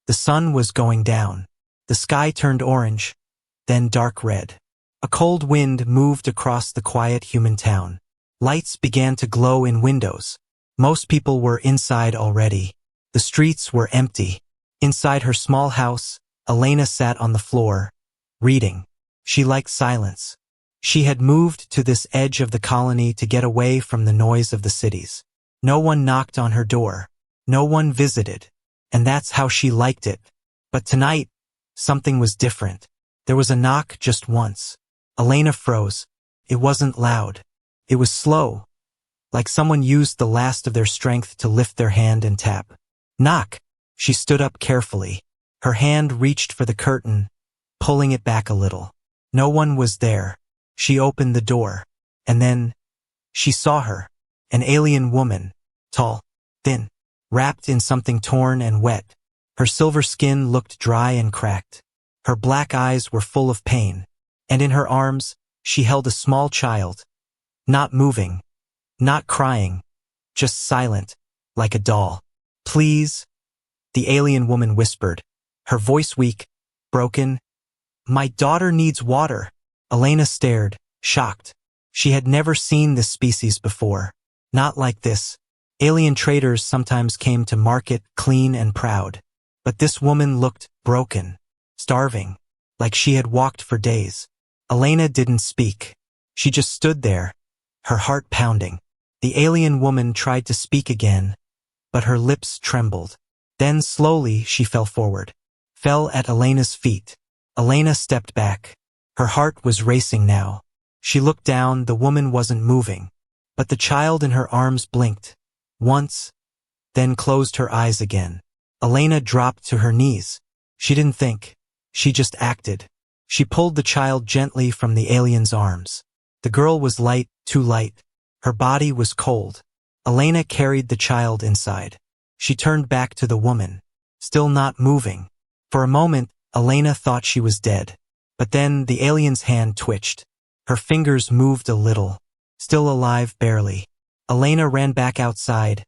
The sun was going down. The sky turned orange, then dark red. A cold wind moved across the quiet human town. Lights began to glow in windows. Most people were inside already. The streets were empty. Inside her small house, Elena sat on the floor, reading. She liked silence. She had moved to this edge of the colony to get away from the noise of the cities. No one knocked on her door. No one visited. And that's how she liked it. But tonight, something was different. There was a knock just once. Elena froze. It wasn't loud. It was slow, like someone used the last of their strength to lift their hand and tap. Knock! She stood up carefully. Her hand reached for the curtain, pulling it back a little. No one was there. She opened the door. And then, she saw her. An alien woman. Tall, thin, wrapped in something torn and wet. Her silver skin looked dry and cracked. Her black eyes were full of pain. And in her arms, she held a small child. Not moving. Not crying. Just silent, like a doll. Please, the alien woman whispered, her voice weak, broken. My daughter needs water. Elena stared, shocked. She had never seen this species before. Not like this. Alien traders sometimes came to market clean and proud. But this woman looked broken, starving, like she had walked for days. Elena didn't speak. She just stood there, her heart pounding. The alien woman tried to speak again, but her lips trembled. Then slowly she fell forward, fell at Elena's feet. Elena stepped back. Her heart was racing now. She looked down, the woman wasn't moving. But the child in her arms blinked. Once, then closed her eyes again. Elena dropped to her knees. She didn't think. She just acted. She pulled the child gently from the alien's arms. The girl was light, too light. Her body was cold. Elena carried the child inside. She turned back to the woman, still not moving. For a moment, Elena thought she was dead. But then the alien's hand twitched. Her fingers moved a little, still alive barely. Elena ran back outside,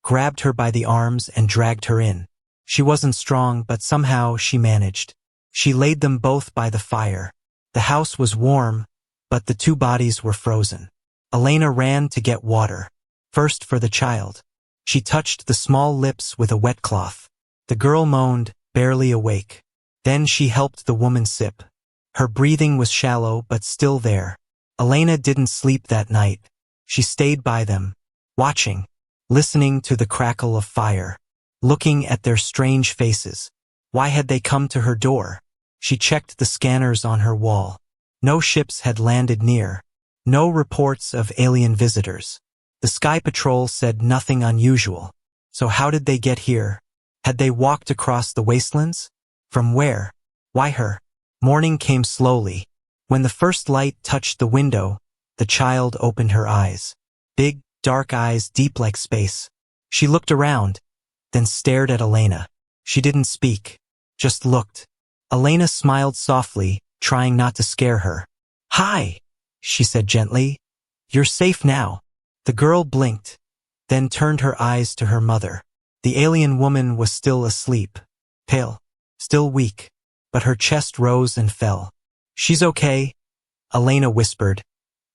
grabbed her by the arms and dragged her in. She wasn't strong, but somehow she managed. She laid them both by the fire. The house was warm, but the two bodies were frozen. Elena ran to get water, first for the child. She touched the small lips with a wet cloth. The girl moaned, barely awake. Then she helped the woman sip. Her breathing was shallow but still there. Elena didn't sleep that night. She stayed by them, watching, listening to the crackle of fire, looking at their strange faces. Why had they come to her door? She checked the scanners on her wall. No ships had landed near. No reports of alien visitors. The Sky Patrol said nothing unusual. So how did they get here? Had they walked across the wastelands? From where? Why her? Morning came slowly. When the first light touched the window, the child opened her eyes. Big, dark eyes deep like space. She looked around, then stared at Elena. She didn't speak, just looked. Elena smiled softly, trying not to scare her. Hi, she said gently. You're safe now. The girl blinked, then turned her eyes to her mother. The alien woman was still asleep, pale, still weak, but her chest rose and fell. She's okay, Elena whispered.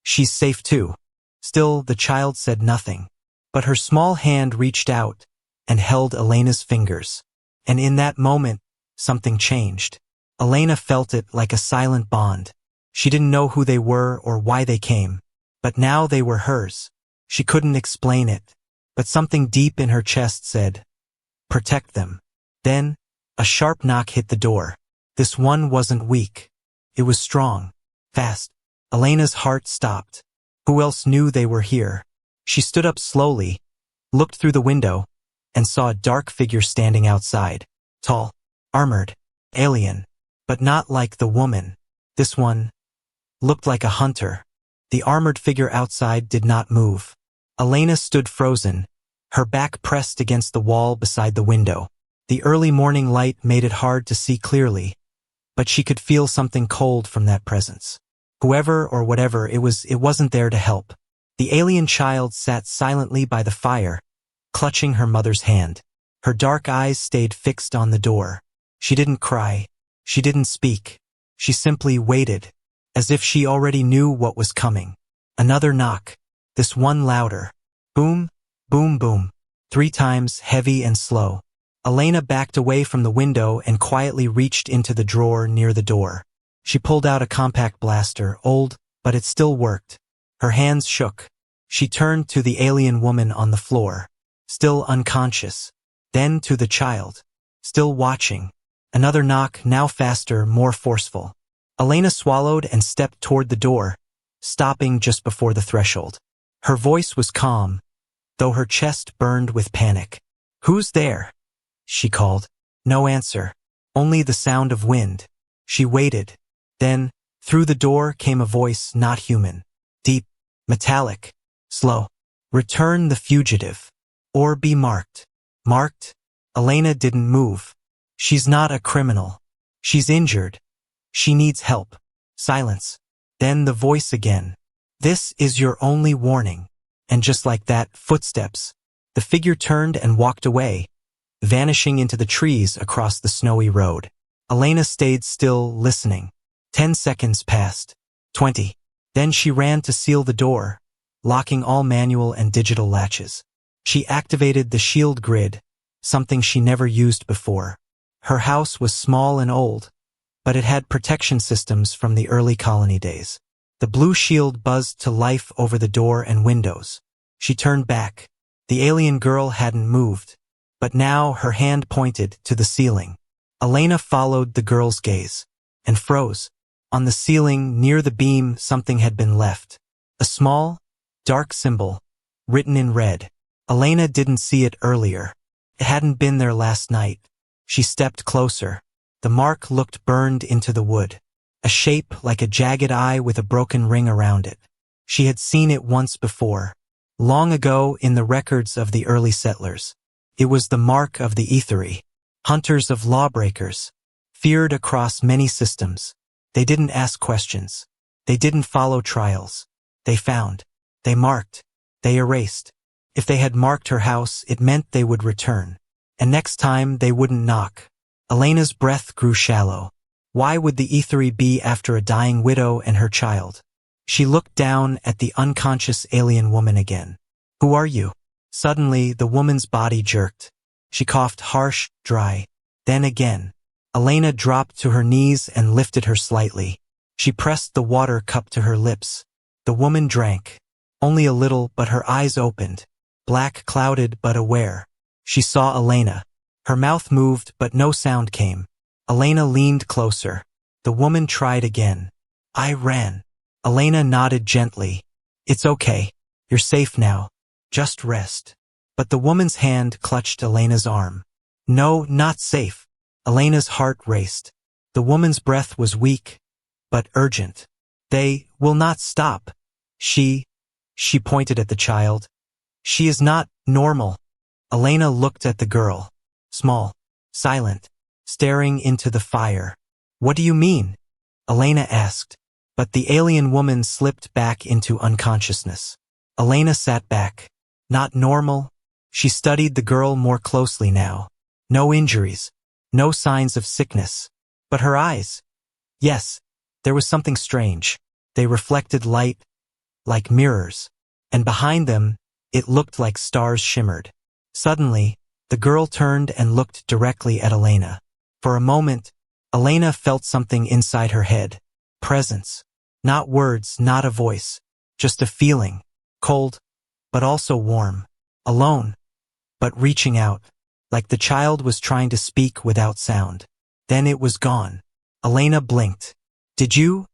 She's safe too. Still, the child said nothing, but her small hand reached out and held Elena's fingers. And in that moment, something changed. Elena felt it like a silent bond. She didn't know who they were or why they came, but now they were hers. She couldn't explain it, but something deep in her chest said, protect them. Then, a sharp knock hit the door. This one wasn't weak. It was strong, fast. Elena's heart stopped. Who else knew they were here? She stood up slowly, looked through the window, and saw a dark figure standing outside. Tall, armored, alien, but not like the woman. This one looked like a hunter. The armored figure outside did not move. Elena stood frozen, her back pressed against the wall beside the window. The early morning light made it hard to see clearly, but she could feel something cold from that presence. Whoever or whatever it wasn't there to help. The alien child sat silently by the fire, clutching her mother's hand. Her dark eyes stayed fixed on the door. She didn't cry. She didn't speak. She simply waited, as if she already knew what was coming. Another knock. This one louder. Boom, boom, boom. 3 times, heavy and slow. Elena backed away from the window and quietly reached into the drawer near the door. She pulled out a compact blaster, old, but it still worked. Her hands shook. She turned to the alien woman on the floor, still unconscious. Then to the child, still watching. Another knock, now faster, more forceful. Elena swallowed and stepped toward the door, stopping just before the threshold. Her voice was calm, though her chest burned with panic. "Who's there?" she called. No answer, only the sound of wind. She waited. Then, through the door came a voice not human. Deep, metallic, slow. "Return the fugitive, or be marked." Marked? Elena didn't move. She's not a criminal. She's injured. She needs help. Silence. Then the voice again. "This is your only warning." And just like that, footsteps. The figure turned and walked away, vanishing into the trees across the snowy road. Elena stayed still, listening. 10 seconds passed. 20. Then she ran to seal the door, locking all manual and digital latches. She activated the shield grid, something she never used before. Her house was small and old, but it had protection systems from the early colony days. The blue shield buzzed to life over the door and windows. She turned back. The alien girl hadn't moved, but now her hand pointed to the ceiling. Elena followed the girl's gaze and froze. On the ceiling, near the beam, something had been left. A small, dark symbol, written in red. Elena didn't see it earlier. It hadn't been there last night. She stepped closer. The mark looked burned into the wood. A shape like a jagged eye with a broken ring around it. She had seen it once before, long ago in the records of the early settlers. It was the mark of the Aetheri, hunters of lawbreakers, feared across many systems. They didn't ask questions. They didn't follow trials. They found. They marked. They erased. If they had marked her house, it meant they would return. And next time, they wouldn't knock. Elena's breath grew shallow. Why would the Aetheri be after a dying widow and her child? She looked down at the unconscious alien woman again. "Who are you?" Suddenly, the woman's body jerked. She coughed harsh, dry. Then again. Elena dropped to her knees and lifted her slightly. She pressed the water cup to her lips. The woman drank. Only a little, but her eyes opened. Black, clouded, but aware. She saw Elena. Her mouth moved, but no sound came. Elena leaned closer. The woman tried again. "I ran." Elena nodded gently. "It's okay. You're safe now. Just rest." But the woman's hand clutched Elena's arm. "No, not safe." Elena's heart raced. The woman's breath was weak, but urgent. "They will not stop. She pointed at the child. "She is not normal." Elena looked at the girl. Small, silent, staring into the fire. "What do you mean?" Elena asked. But the alien woman slipped back into unconsciousness. Elena sat back. Not normal? She studied the girl more closely now. No injuries. No signs of sickness. But her eyes? Yes, there was something strange. They reflected light, like mirrors. And behind them, it looked like stars shimmered. Suddenly, the girl turned and looked directly at Elena. For a moment, Elena felt something inside her head. Presence. Not words, not a voice. Just a feeling. Cold, but also warm. Alone, but reaching out. Like the child was trying to speak without sound. Then it was gone. Elena blinked. "Did you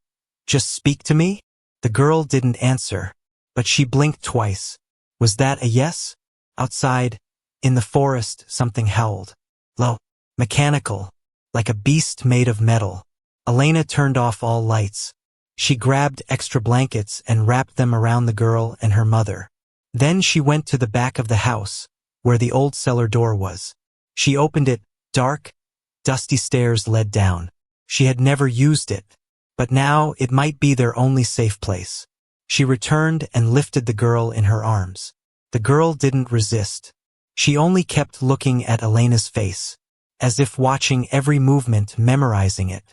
just speak to me?" The girl didn't answer, but she blinked twice. Was that a yes? Outside, in the forest, something howled. Low, mechanical, like a beast made of metal. Elena turned off all lights. She grabbed extra blankets and wrapped them around the girl and her mother. Then she went to the back of the house, where the old cellar door was. She opened it. Dark, dusty stairs led down. She had never used it, but now it might be their only safe place. She returned and lifted the girl in her arms. The girl didn't resist. She only kept looking at Elena's face, as if watching every movement, memorizing it.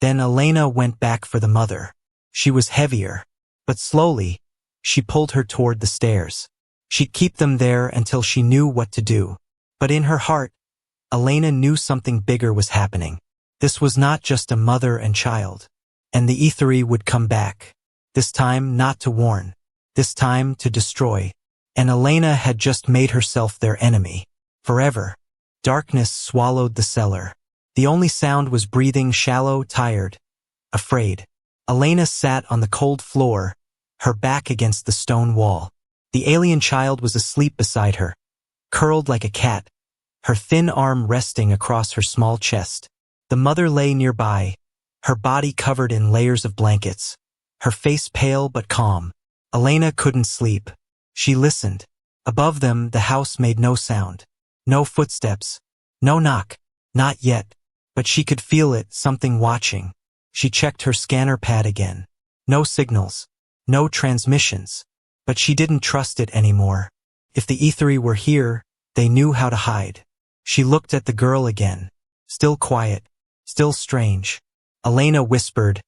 Then Elena went back for the mother. She was heavier, but slowly, she pulled her toward the stairs. She'd keep them there until she knew what to do. But in her heart, Elena knew something bigger was happening. This was not just a mother and child. And the Ethery would come back. This time not to warn. This time to destroy. And Elena had just made herself their enemy. Forever. Darkness swallowed the cellar. The only sound was breathing, shallow, tired, afraid. Elena sat on the cold floor, her back against the stone wall. The alien child was asleep beside her, curled like a cat, her thin arm resting across her small chest. The mother lay nearby, her body covered in layers of blankets, her face pale but calm. Elena couldn't sleep. She listened. Above them, the house made no sound. No footsteps. No knock. Not yet. But she could feel it, something watching. She checked her scanner pad again. No signals. No transmissions. But she didn't trust it anymore. If the Ethery were here, they knew how to hide. She looked at the girl again. Still quiet. Still strange. Elena whispered,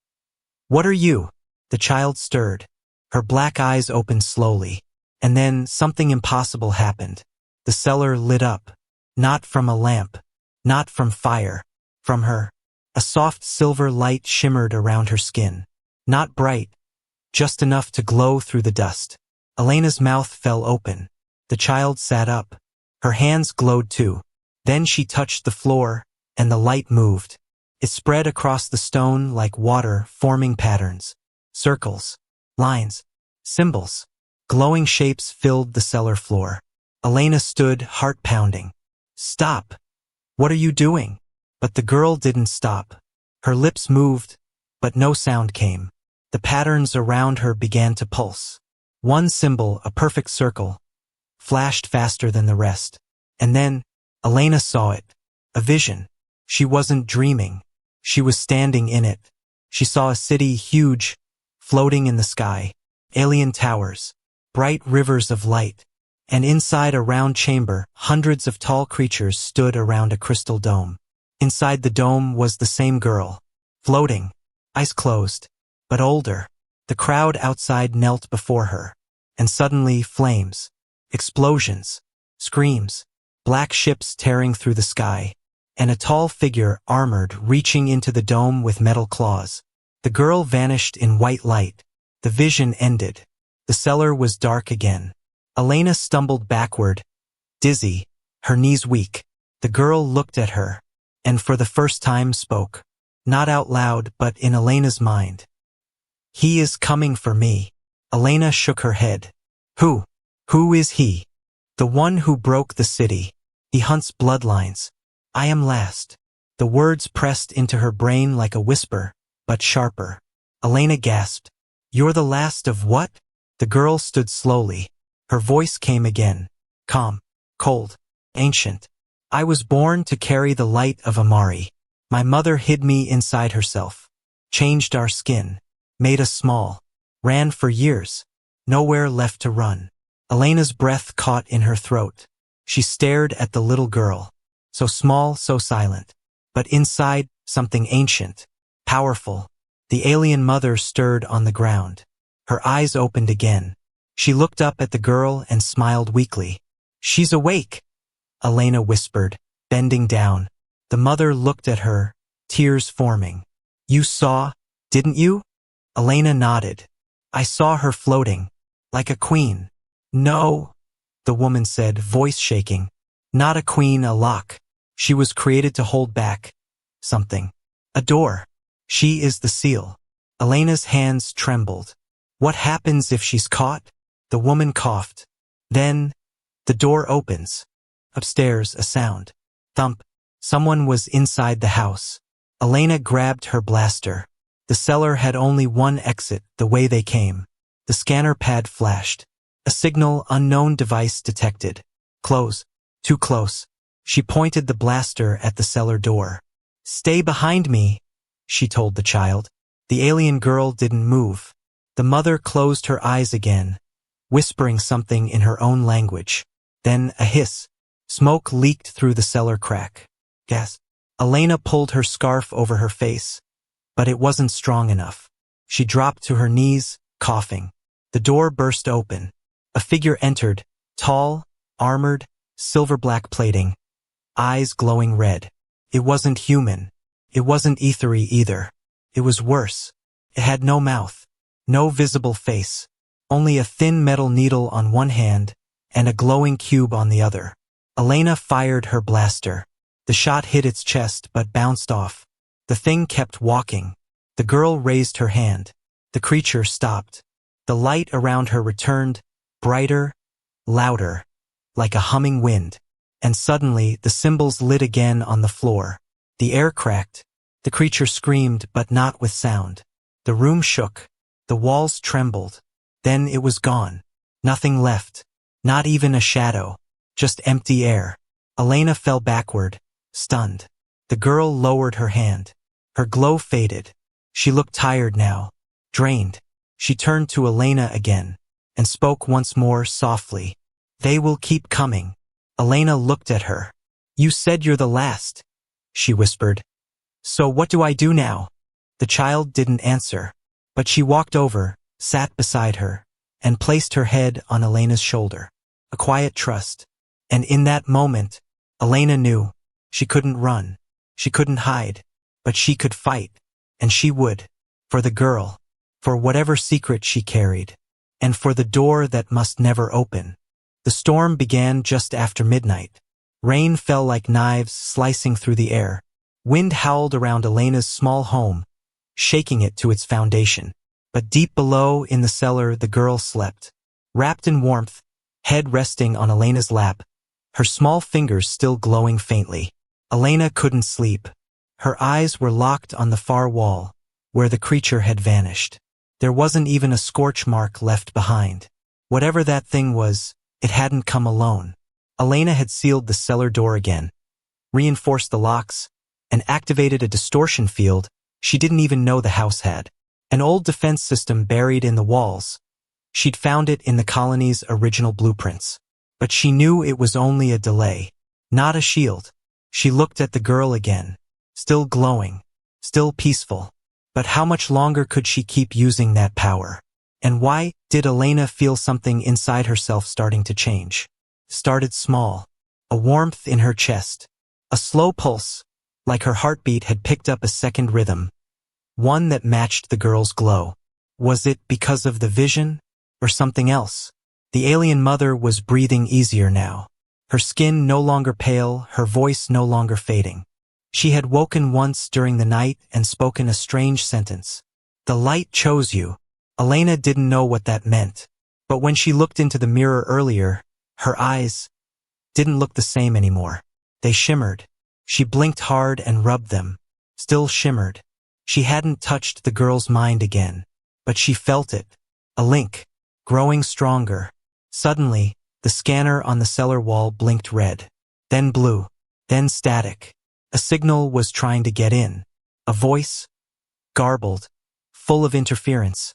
"What are you?" The child stirred. Her black eyes opened slowly. And then something impossible happened. The cellar lit up. Not from a lamp. Not from fire. From her. A soft silver light shimmered around her skin. Not bright. Just enough to glow through the dust. Elena's mouth fell open. The child sat up. Her hands glowed too. Then she touched the floor, and the light moved. It spread across the stone like water, forming patterns. Circles. Lines. Symbols. Glowing shapes filled the cellar floor. Elena stood, heart pounding. "Stop! What are you doing?" But the girl didn't stop. Her lips moved, but no sound came. The patterns around her began to pulse. One symbol, a perfect circle, flashed faster than the rest. And then, Elena saw it. A vision. She wasn't dreaming. She was standing in it. She saw a city huge, floating in the sky. Alien towers. Bright rivers of light. And inside a round chamber, hundreds of tall creatures stood around a crystal dome. Inside the dome was the same girl. Floating. Eyes closed. But older. The crowd outside knelt before her. And suddenly, flames. Explosions. Screams. Black ships tearing through the sky. And a tall figure, armored, reaching into the dome with metal claws. The girl vanished in white light. The vision ended. The cellar was dark again. Elena stumbled backward, dizzy, her knees weak. The girl looked at her, and for the first time spoke. Not out loud, but in Elena's mind. "He is coming for me." Elena shook her head. Who? Who is he?" "The one who broke the city. He hunts bloodlines. I am last." The words pressed into her brain like a whisper, but sharper. Elena gasped. "You're the last of what?" The girl stood slowly. Her voice came again. Calm. Cold. Ancient. "I was born to carry the light of Amari. My mother hid me inside herself. Changed our skin. Made us small. Ran for years. Nowhere left to run." Elena's breath caught in her throat. She stared at the little girl. So small, so silent. But inside, something ancient. Powerful. The alien mother stirred on the ground. Her eyes opened again. She looked up at the girl and smiled weakly. "She's awake," Elena whispered, bending down. The mother looked at her, tears forming. "You saw, didn't you?" Elena nodded. "I saw her floating, like a queen." "No," the woman said, voice shaking. "Not a queen, a lock. She was created to hold back something. A door. She is the seal." Elena's hands trembled. "What happens if she's caught?" The woman coughed. Then, the door opens. Upstairs, a sound. Thump. Someone was inside the house. Elena grabbed her blaster. The cellar had only one exit, the way they came. The scanner pad flashed. A signal, unknown device detected. Close. Too close. She pointed the blaster at the cellar door. "Stay behind me," she told the child. The alien girl didn't move. The mother closed her eyes again, whispering something in her own language. Then a hiss. Smoke leaked through the cellar crack. Gas. Elena pulled her scarf over her face, but it wasn't strong enough. She dropped to her knees, coughing. The door burst open. A figure entered, tall, armored, silver-black plating, eyes glowing red. It wasn't human. It wasn't ethery either. It was worse. It had no mouth, no visible face, only a thin metal needle on one hand and a glowing cube on the other. Elena fired her blaster. The shot hit its chest but bounced off. The thing kept walking. The girl raised her hand. The creature stopped. The light around her returned, brighter, louder, like a humming wind. And suddenly the symbols lit again on the floor. The air cracked. The creature screamed, but not with sound. The room shook. The walls trembled. Then it was gone. Nothing left. Not even a shadow. Just empty air. Elena fell backward, stunned. The girl lowered her hand. Her glow faded. She looked tired now, drained. She turned to Elena again and spoke once more softly. "They will keep coming." Elena looked at her. "You said you're the last," she whispered. "So what do I do now?" The child didn't answer, but she walked over, sat beside her, and placed her head on Elena's shoulder. A quiet trust. And in that moment, Elena knew she couldn't run, she couldn't hide, but she could fight, and she would, for the girl, for whatever secret she carried, and for the door that must never open. The storm began just after midnight. Rain fell like knives slicing through the air. Wind howled around Elena's small home, shaking it to its foundation. But deep below in the cellar the girl slept, wrapped in warmth, head resting on Elena's lap, her small fingers still glowing faintly. Elena couldn't sleep. Her eyes were locked on the far wall, where the creature had vanished. There wasn't even a scorch mark left behind. Whatever that thing was, it hadn't come alone. Elena had sealed the cellar door again, reinforced the locks, and activated a distortion field she didn't even know the house had. An old defense system buried in the walls. She'd found it in the colony's original blueprints. But she knew it was only a delay, not a shield. She looked at the girl again, still glowing, still peaceful. But how much longer could she keep using that power? And why did Elena feel something inside herself starting to change? Started small, a warmth in her chest, a slow pulse, like her heartbeat had picked up a second rhythm, one that matched the girl's glow. Was it because of the vision, or something else? The alien mother was breathing easier now. Her skin no longer pale, her voice no longer fading. She had woken once during the night and spoken a strange sentence. "The light chose you." Elena didn't know what that meant. But when she looked into the mirror earlier, her eyes didn't look the same anymore. They shimmered. She blinked hard and rubbed them. Still shimmered. She hadn't touched the girl's mind again. But she felt it. A link. Growing stronger. Suddenly, the scanner on the cellar wall blinked red. Then blue. Then static. A signal was trying to get in. A voice, garbled, full of interference,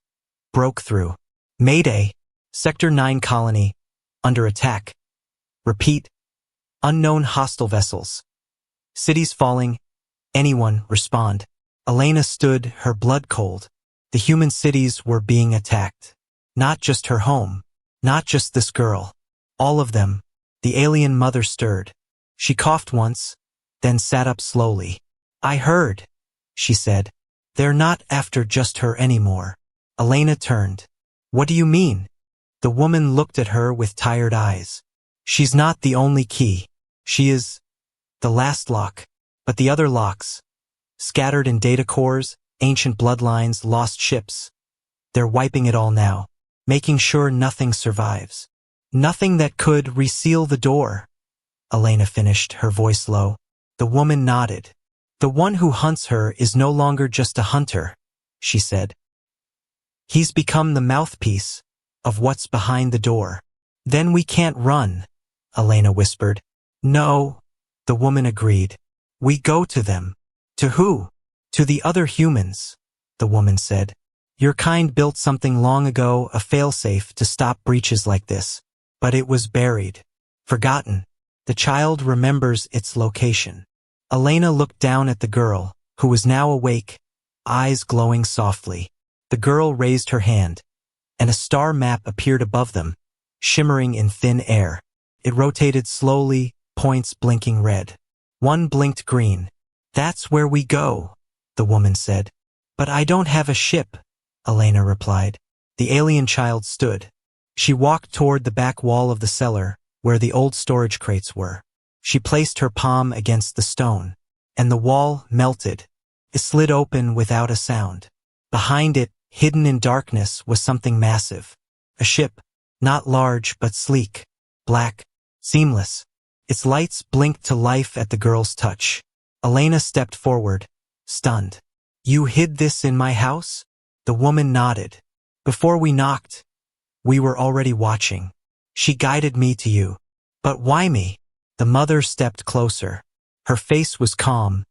broke through. "Mayday! Sector 9 colony, under attack. Repeat, unknown hostile vessels. Cities falling. Anyone respond." Elena stood, her blood cold. The human cities were being attacked. Not just her home. Not just this girl. All of them. The alien mother stirred. She coughed once, then sat up slowly. "I heard," she said. "They're not after just her anymore." Elena turned. "What do you mean?" The woman looked at her with tired eyes. "She's not the only key. She is the last lock. But the other locks, scattered in data cores, ancient bloodlines, lost ships. They're wiping it all now, making sure nothing survives. Nothing that could reseal the door." Elena finished, her voice low. The woman nodded. "The one who hunts her is no longer just a hunter," she said. "He's become the mouthpiece of what's behind the door." "Then we can't run," Elena whispered. "No," the woman agreed. "We go to them." "To who?" "To the other humans," the woman said. "Your kind built something long ago, a failsafe to stop breaches like this. But it was buried, forgotten. The child remembers its location. Elena looked down at the girl, who was now awake, eyes glowing softly. The girl raised her hand, and a star map appeared above them, shimmering in thin air. It rotated slowly, points blinking red. One blinked green. "That's where we go," the woman said. "But I don't have a ship," Elena replied. The alien child stood. She walked toward the back wall of the cellar, where the old storage crates were. She placed her palm against the stone, and the wall melted. It slid open without a sound. Behind it, hidden in darkness, was something massive. A ship, not large but sleek, black, seamless. Its lights blinked to life at the girl's touch. Elena stepped forward, stunned. "You hid this in my house?" The woman nodded. "Before we knocked, we were already watching. She guided me to you." "But why me?" The mother stepped closer. Her face was calm,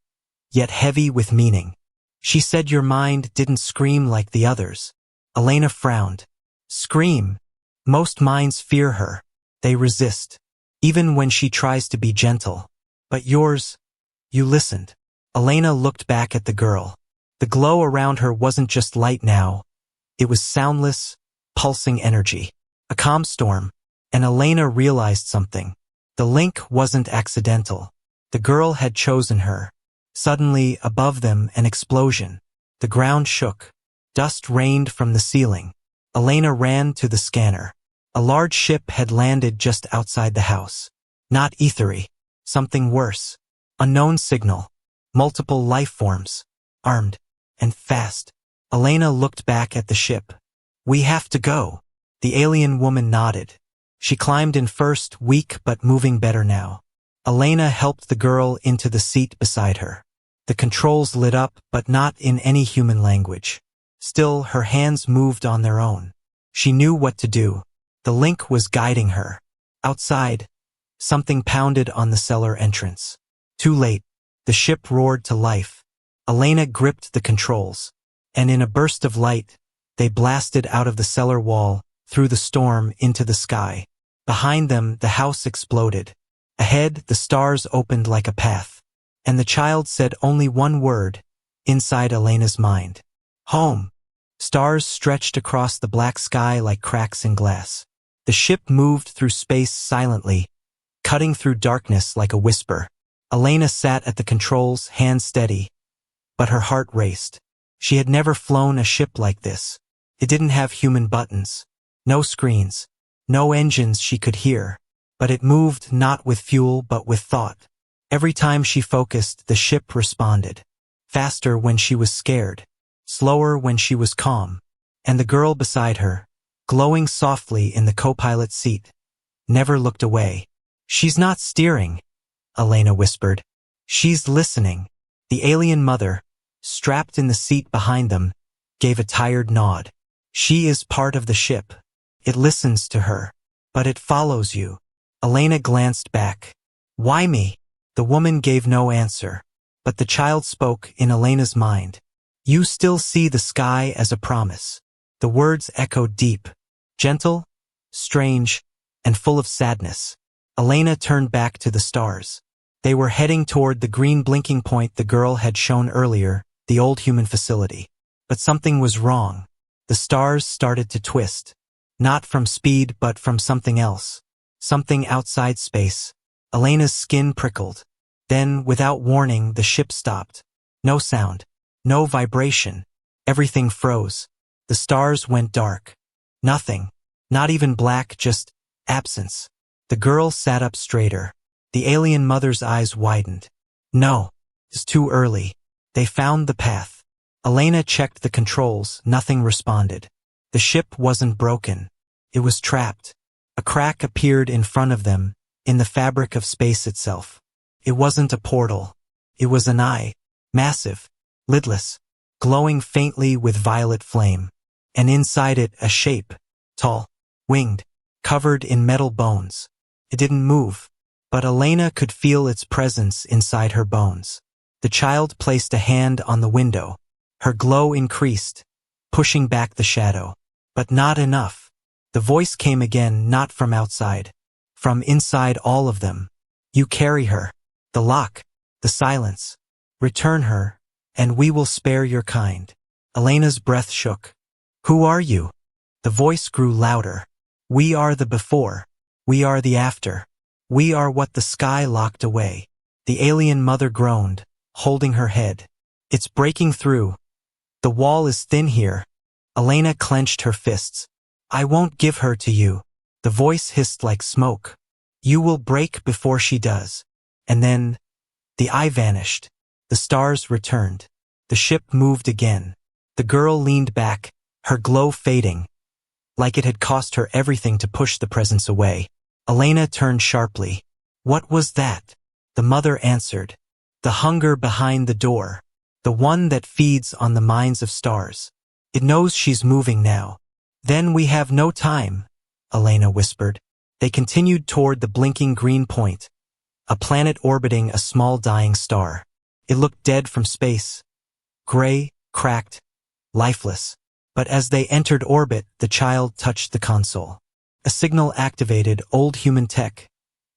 yet heavy with meaning. "She said your mind didn't scream like the others." Elena frowned. "Scream? Most minds fear her. They resist, even when she tries to be gentle. But yours, you listened." Elena looked back at the girl. The glow around her wasn't just light now. It was soundless, pulsing energy. A calm storm. And Elena realized something. The link wasn't accidental. The girl had chosen her. Suddenly, above them, an explosion. The ground shook. Dust rained from the ceiling. Elena ran to the scanner. A large ship had landed just outside the house. Not ethery. Something worse. Unknown signal. Multiple life forms. Armed. And fast. Elena looked back at the ship. "We have to go." The alien woman nodded. She climbed in first, weak but moving better now. Elena helped the girl into the seat beside her. The controls lit up, but not in any human language. Still, her hands moved on their own. She knew what to do. The link was guiding her. Outside, something pounded on the cellar entrance. Too late. The ship roared to life. Elena gripped the controls, and in a burst of light, they blasted out of the cellar wall, through the storm, into the sky. Behind them, the house exploded. Ahead, the stars opened like a path. And the child said only one word, inside Elena's mind. "Home." Stars stretched across the black sky like cracks in glass. The ship moved through space silently, cutting through darkness like a whisper. Elena sat at the controls, hands steady, but her heart raced. She had never flown a ship like this. It didn't have human buttons, no screens, no engines she could hear, but it moved not with fuel but with thought. Every time she focused, the ship responded. Faster when she was scared, slower when she was calm. And the girl beside her, glowing softly in the co-pilot seat, never looked away. "She's not steering," Elena whispered. "She's listening." The alien mother, strapped in the seat behind them, gave a tired nod. "She is part of the ship. It listens to her. But it follows you." Elena glanced back. "Why me?" The woman gave no answer, but the child spoke in Elena's mind. "You still see the sky as a promise." The words echoed deep, gentle, strange, and full of sadness. Elena turned back to the stars. They were heading toward the green blinking point the girl had shown earlier, the old human facility. But something was wrong. The stars started to twist. Not from speed, but from something else. Something outside space. Elena's skin prickled. Then, without warning, the ship stopped. No sound. No vibration. Everything froze. The stars went dark. Nothing. Not even black, just absence. The girl sat up straighter. The alien mother's eyes widened. "No. It's too early." They found the path. Elena checked the controls. Nothing responded. The ship wasn't broken. It was trapped. A crack appeared in front of them, in the fabric of space itself. It wasn't a portal. It was an eye. Massive. Lidless. Glowing faintly with violet flame. And inside it, a shape. Tall. Winged. Covered in metal bones. It didn't move, but Elena could feel its presence inside her bones. The child placed a hand on the window. Her glow increased, pushing back the shadow. But not enough. The voice came again, not from outside. From inside all of them. You carry her. The lock. The silence. Return her, and we will spare your kind. Elena's breath shook. Who are you? The voice grew louder. We are the before. We are the after. We are what the sky locked away. The alien mother groaned, holding her head. It's breaking through. The wall is thin here. Elena clenched her fists. I won't give her to you. The voice hissed like smoke. You will break before she does. And then, the eye vanished. The stars returned. The ship moved again. The girl leaned back, her glow fading, like it had cost her everything to push the presence away. Elena turned sharply. What was that? The mother answered. The hunger behind the door. The one that feeds on the minds of stars. It knows she's moving now. Then we have no time, Elena whispered. They continued toward the blinking green point, a planet orbiting a small dying star. It looked dead from space. Gray, cracked, lifeless. But as they entered orbit, the child touched the console. A signal activated old human tech,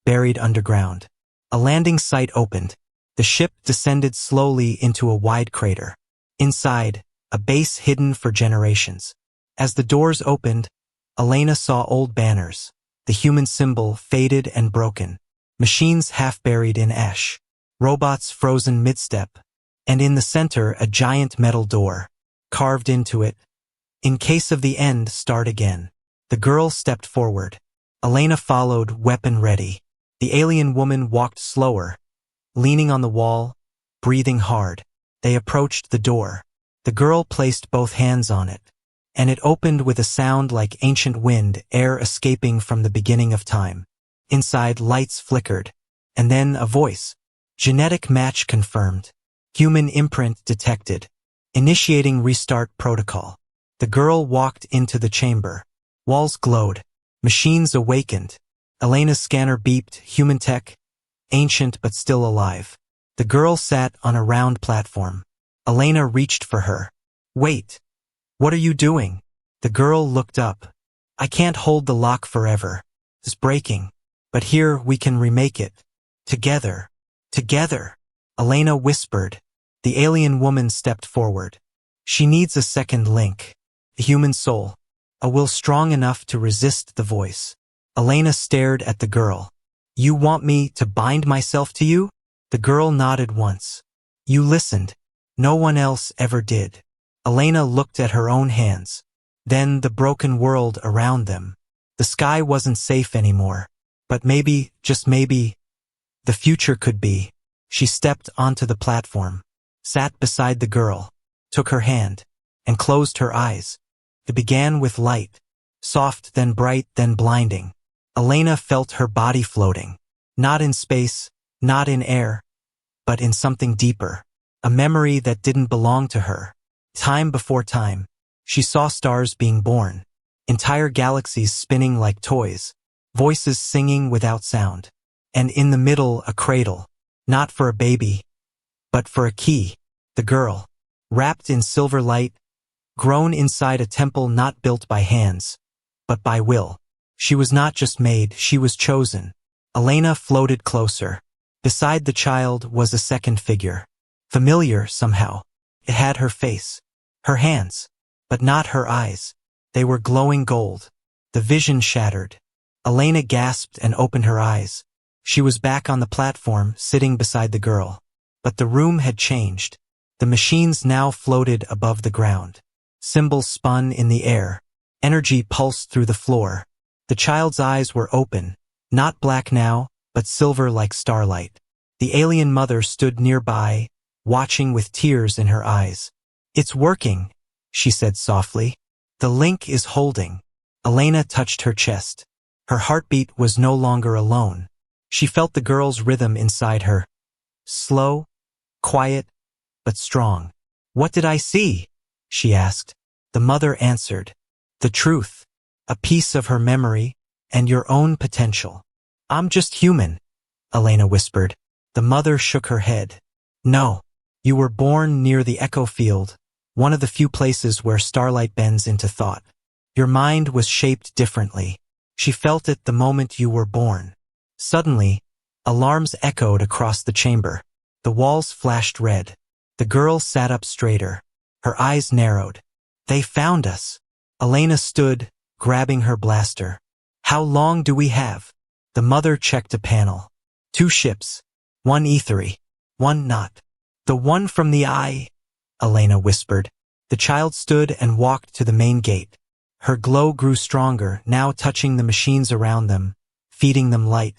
buried underground. A landing site opened. The ship descended slowly into a wide crater. Inside, a base hidden for generations. As the doors opened, Elena saw old banners, the human symbol faded and broken, machines half buried in ash, robots frozen mid-step, and in the center a giant metal door, carved into it. In case of the end, start again. The girl stepped forward. Elena followed, weapon ready. The alien woman walked slower, leaning on the wall, breathing hard. They approached the door. The girl placed both hands on it, and it opened with a sound like ancient wind, air escaping from the beginning of time. Inside, lights flickered, and then a voice. Genetic match confirmed. Human imprint detected. Initiating restart protocol. The girl walked into the chamber. Walls glowed. Machines awakened. Elena's scanner beeped, human tech, ancient but still alive. The girl sat on a round platform. Elena reached for her. Wait. What are you doing? The girl looked up. I can't hold the lock forever. It's breaking. But here we can remake it. Together. Together. Elena whispered. The alien woman stepped forward. She needs a second link. A human soul. A will strong enough to resist the voice. Elena stared at the girl. You want me to bind myself to you? The girl nodded once. You listened. No one else ever did. Elena looked at her own hands. Then the broken world around them. The sky wasn't safe anymore. But maybe, just maybe, the future could be. She stepped onto the platform, sat beside the girl, took her hand, and closed her eyes. It began with light, soft, then bright, then blinding. Elena felt her body floating, not in space, not in air, but in something deeper, a memory that didn't belong to her. Time before time, she saw stars being born, entire galaxies spinning like toys, voices singing without sound, and in the middle a cradle, not for a baby, but for a key. The girl, wrapped in silver light, grown inside a temple not built by hands, but by will. She was not just made, she was chosen. Elena floated closer. Beside the child was a second figure. Familiar somehow. It had her face, her hands, but not her eyes. They were glowing gold. The vision shattered. Elena gasped and opened her eyes. She was back on the platform, sitting beside the girl. But the room had changed. The machines now floated above the ground. Symbols spun in the air. Energy pulsed through the floor. The child's eyes were open, not black now, but silver like starlight. The alien mother stood nearby, watching with tears in her eyes. It's working, she said softly. The link is holding. Elena touched her chest. Her heartbeat was no longer alone. She felt the girl's rhythm inside her. Slow, quiet, but strong. What did I see? She asked. The mother answered. The truth. A piece of her memory, and your own potential. I'm just human, Elena whispered. The mother shook her head. No, you were born near the echo field, one of the few places where starlight bends into thought. Your mind was shaped differently. She felt it the moment you were born. Suddenly, Alarms echoed across the chamber. The walls flashed red. The girl sat up straighter. Her eyes narrowed. They found us. Elena stood, grabbing her blaster. How long do we have? The mother checked a panel. 2 ships. 1 ethery. 1 not. The one from the eye, Elena whispered. The child stood and walked to the main gate. Her glow grew stronger, now touching the machines around them, feeding them light.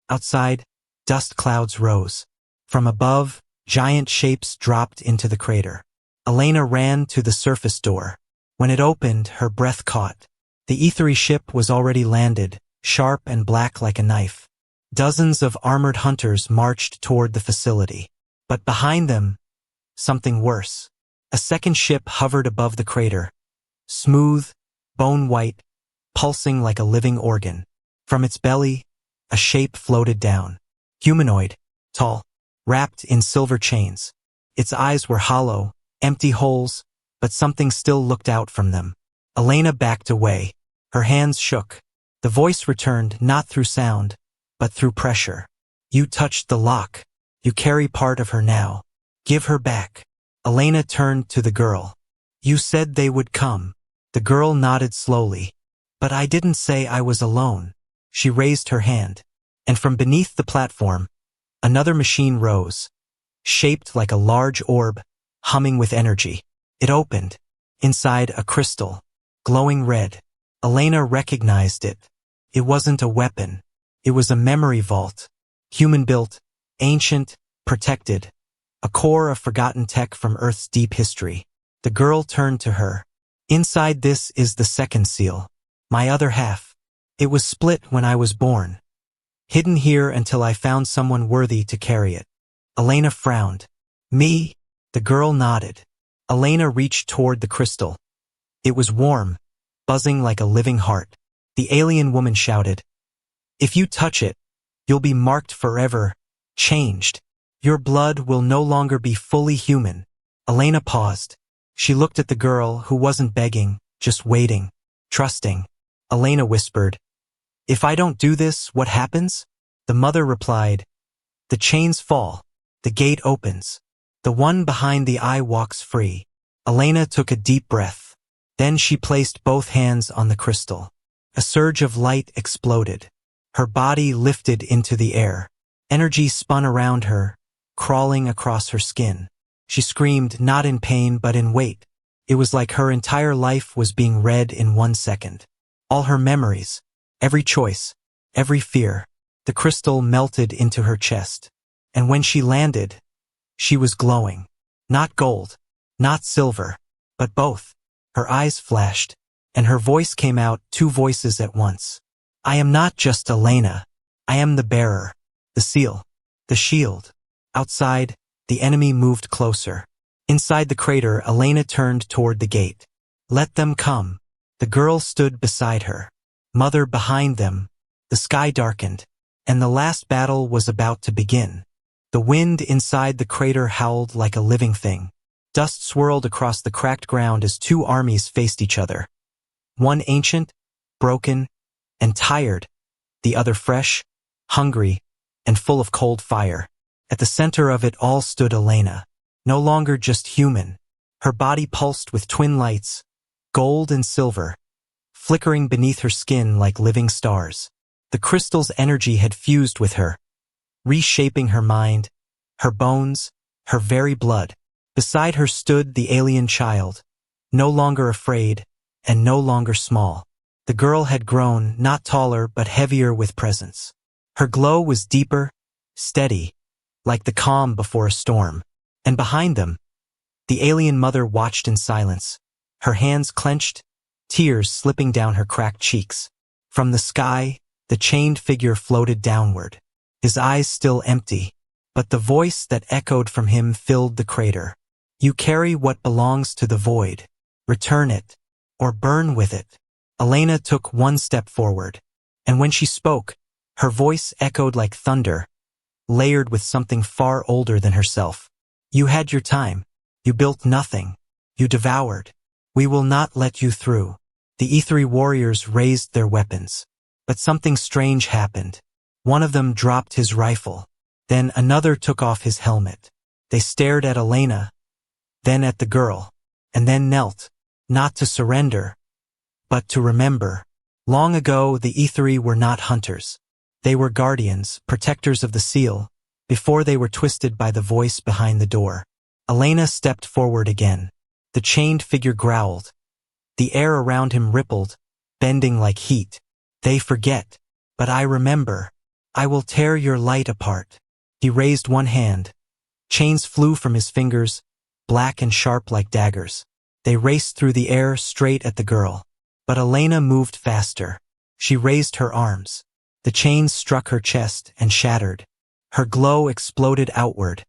Outside, dust clouds rose. From above, giant shapes dropped into the crater. Elena ran to the surface door. When it opened, her breath caught. The ethery ship was already landed, sharp and black like a knife. Dozens of armored hunters marched toward the facility. But behind them, something worse. A second ship hovered above the crater. Smooth, bone-white, pulsing like a living organ. From its belly, a shape floated down. Humanoid, tall, wrapped in silver chains. Its eyes were hollow, empty holes, but something still looked out from them. Elena backed away. Her hands shook. The voice returned not through sound, but through pressure. You touched the lock. You carry part of her now. Give her back. Elena turned to the girl. You said they would come. The girl nodded slowly. But I didn't say I was alone. She raised her hand. And from beneath the platform, another machine rose, shaped like a large orb, humming with energy. It opened. Inside a crystal, glowing red. Elena recognized it. It wasn't a weapon. It was a memory vault. Human-built, ancient, protected. A core of forgotten tech from Earth's deep history. The girl turned to her. Inside this is the second seal. My other half. It was split when I was born. Hidden here until I found someone worthy to carry it. Elena frowned. Me? The girl nodded. Elena reached toward the crystal. It was warm, buzzing like a living heart. The alien woman shouted. If you touch it, you'll be marked forever, changed. Your blood will no longer be fully human. Elena paused. She looked at the girl who wasn't begging, just waiting, trusting. Elena whispered, If I don't do this, what happens? The mother replied, The chains fall. The gate opens. The one behind the eye walks free. Elena took a deep breath. Then she placed both hands on the crystal. A surge of light exploded. Her body lifted into the air. Energy spun around her, crawling across her skin. She screamed not in pain but in weight. It was like her entire life was being read in 1 second. All her memories, every choice, every fear. The crystal melted into her chest. And when she landed, she was glowing. Not gold, not silver, but both. Her eyes flashed, and her voice came out, 2 voices at once. I am not just Elena. I am the bearer, the seal, the shield. Outside, the enemy moved closer. Inside the crater, Elena turned toward the gate. Let them come. The girl stood beside her. Mother behind them. The sky darkened, and the last battle was about to begin. The wind inside the crater howled like a living thing. Dust swirled across the cracked ground as 2 armies faced each other. One ancient, broken, and tired. The other fresh, hungry, and full of cold fire. At the center of it all stood Elena, no longer just human. Her body pulsed with twin lights, gold and silver, flickering beneath her skin like living stars. The crystal's energy had fused with her, reshaping her mind, her bones, her very blood. Beside her stood the alien child, no longer afraid and no longer small. The girl had grown, not taller but heavier with presence. Her glow was deeper, steady, like the calm before a storm. And behind them, the alien mother watched in silence, her hands clenched, tears slipping down her cracked cheeks. From the sky, the chained figure floated downward, his eyes still empty, but the voice that echoed from him filled the crater. You carry what belongs to the void. Return it, or burn with it. Elena took 1 step forward, and when she spoke, her voice echoed like thunder, layered with something far older than herself. You had your time. You built nothing. You devoured. We will not let you through. The ethery warriors raised their weapons. But something strange happened. One of them dropped his rifle. Then another took off his helmet. They stared at Elena, then at the girl, and then knelt, not to surrender, but to remember. Long ago, the Etheri were not hunters. They were guardians, protectors of the seal, before they were twisted by the voice behind the door. Elena stepped forward again. The chained figure growled. The air around him rippled, bending like heat. They forget, but I remember. I will tear your light apart. He raised one hand. Chains flew from his fingers, black and sharp like daggers. They raced through the air straight at the girl. But Elena moved faster. She raised her arms. The chains struck her chest and shattered. Her glow exploded outward,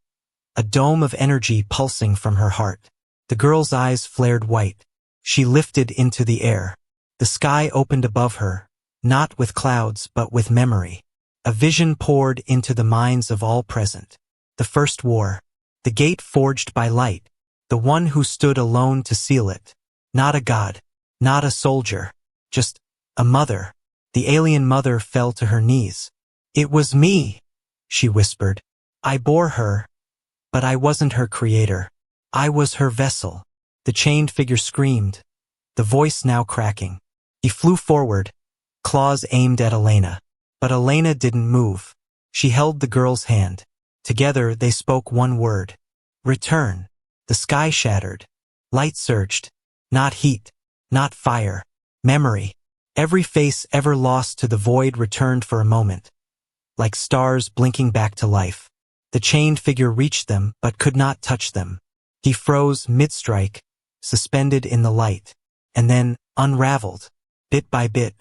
a dome of energy pulsing from her heart. The girl's eyes flared white. She lifted into the air. The sky opened above her, not with clouds but with memory. A vision poured into the minds of all present. The first war. The gate forged by light. The one who stood alone to seal it. Not a god. Not a soldier. Just a mother. The alien mother fell to her knees. It was me, she whispered. I bore her, but I wasn't her creator. I was her vessel. The chained figure screamed, the voice now cracking. He flew forward, claws aimed at Elena. But Elena didn't move. She held the girl's hand. Together they spoke one word. Return. The sky shattered. Light surged. Not heat. Not fire. Memory. Every face ever lost to the void returned for a moment, like stars blinking back to life. The chained figure reached them but could not touch them. He froze mid-strike, suspended in the light, and then unraveled, bit by bit,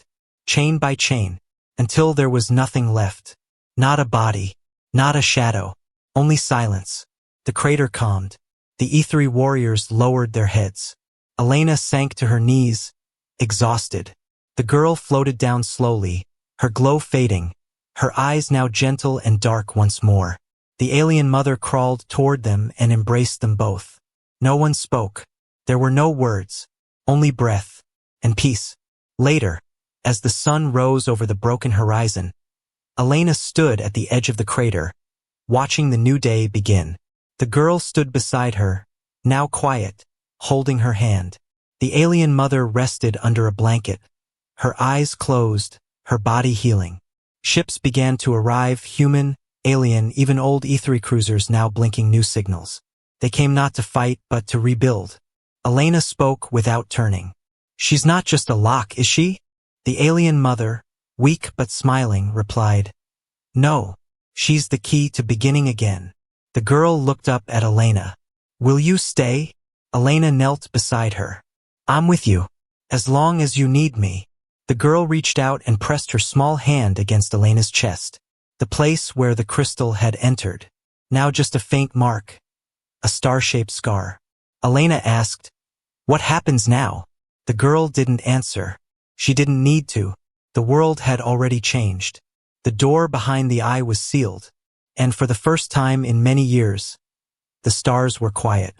chain by chain, until there was nothing left. Not a body, not a shadow, only silence. The crater calmed. The Etheri warriors lowered their heads. Elena sank to her knees, exhausted. The girl floated down slowly, her glow fading, her eyes now gentle and dark once more. The alien mother crawled toward them and embraced them both. No one spoke. There were no words, only breath and peace. Later, as the sun rose over the broken horizon, Elena stood at the edge of the crater, watching the new day begin. The girl stood beside her, now quiet, holding her hand. The alien mother rested under a blanket, her eyes closed, her body healing. Ships began to arrive, human, alien, even old Etheri cruisers now blinking new signals. They came not to fight, but to rebuild. Elena spoke without turning. She's not just a lock, is she? The alien mother, weak but smiling, replied. No, she's the key to beginning again. The girl looked up at Elena. Will you stay? Elena knelt beside her. I'm with you, as long as you need me. The girl reached out and pressed her small hand against Elena's chest, the place where the crystal had entered. Now just a faint mark, a star-shaped scar. Elena asked, what happens now? The girl didn't answer. She didn't need to. The world had already changed. The door behind the eye was sealed, and for the first time in many years, the stars were quiet.